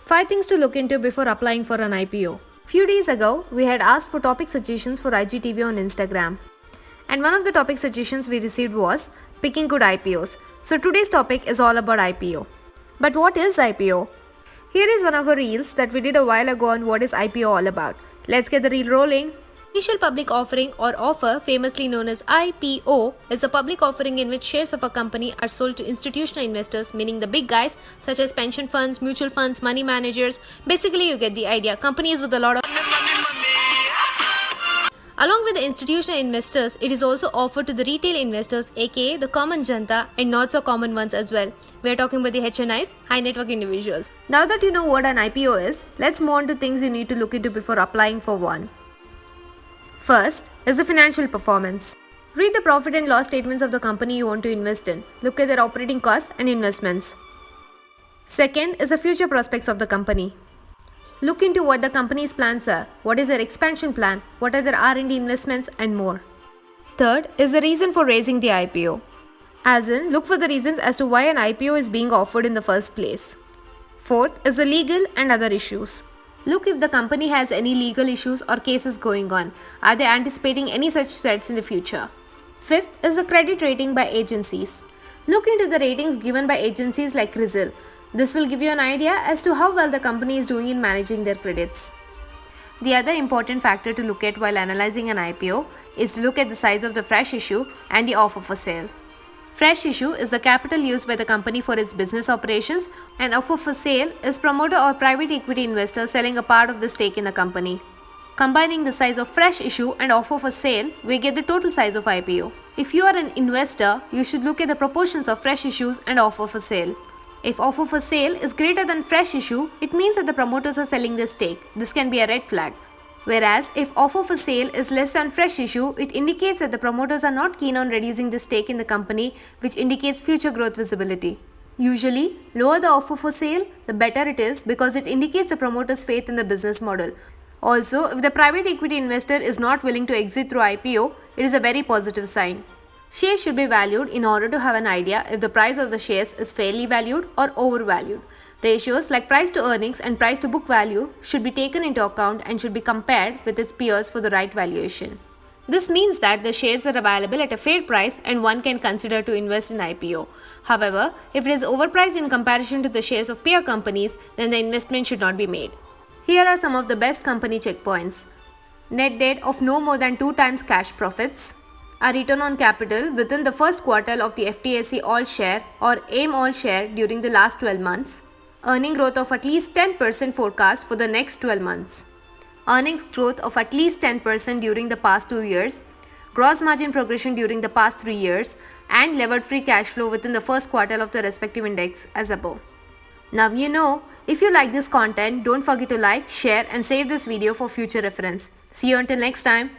5 things to look into before applying for an IPO. Few days ago, we had asked for topic suggestions for IGTV on Instagram. And one of the topic suggestions we received was picking good IPOs. So today's topic is all about IPO. But what is IPO? Here is one of our reels that we did a while ago on what is IPO all about. Let's get the reel rolling. Initial public offering or offer, famously known as IPO, is a public offering in which shares of a company are sold to institutional investors, meaning the big guys such as pension funds, mutual funds, money managers. Basically, you get the idea. Companies with a lot of Along with the institutional investors, it is also offered to the retail investors, aka the common janta, and not so common ones as well. We are talking about the HNIs, high net worth individuals. Now that you know what an IPO is, let's move on to things you need to look into before applying for one. First is the financial performance. Read the profit and loss statements of the company you want to invest in. Look at their operating costs and investments. Second is the future prospects of the company. Look into what the company's plans are, what is their expansion plan, what are their R&D investments, and more. Third is the reason for raising the IPO. As in, look for the reasons as to why an IPO is being offered in the first place. Fourth is the legal and other issues. Look if the company has any legal issues or cases going on. Are they anticipating any such threats in the future? Fifth is the credit rating by agencies. Look into the ratings given by agencies like CRISIL. This will give you an idea as to how well the company is doing in managing their credits. The other important factor to look at while analyzing an IPO is to look at the size of the fresh issue and the offer for sale. Fresh issue is the capital used by the company for its business operations, and offer for sale is promoter or private equity investor selling a part of the stake in the company. Combining the size of fresh issue and offer for sale, we get the total size of IPO. If you are an investor, you should look at the proportions of fresh issues and offer for sale. If offer for sale is greater than fresh issue, it means that the promoters are selling their stake. This can be a red flag. Whereas, if offer for sale is less than fresh issue, it indicates that the promoters are not keen on reducing the stake in the company, which indicates future growth visibility. Usually, lower the offer for sale, the better it is because it indicates the promoter's faith in the business model. Also, if the private equity investor is not willing to exit through IPO, it is a very positive sign. Shares should be valued in order to have an idea if the price of the shares is fairly valued or overvalued. Ratios like price to earnings and price to book value should be taken into account and should be compared with its peers for the right valuation. This means that the shares are available at a fair price and one can consider to invest in IPO. However, if it is overpriced in comparison to the shares of peer companies, then the investment should not be made. Here are some of the best company checkpoints. Net debt of no more than 2 times cash profits. A return on capital within the first quartile of the FTSE All Share or AIM All Share during the last 12 months. Earning growth of at least 10% forecast for the next 12 months. Earnings growth of at least 10% during the past 2 years. Gross margin progression during the past 3 years. And levered free cash flow within the first quartile of the respective index as above. Now you know, if you like this content, don't forget to like, share and save this video for future reference. See you until next time.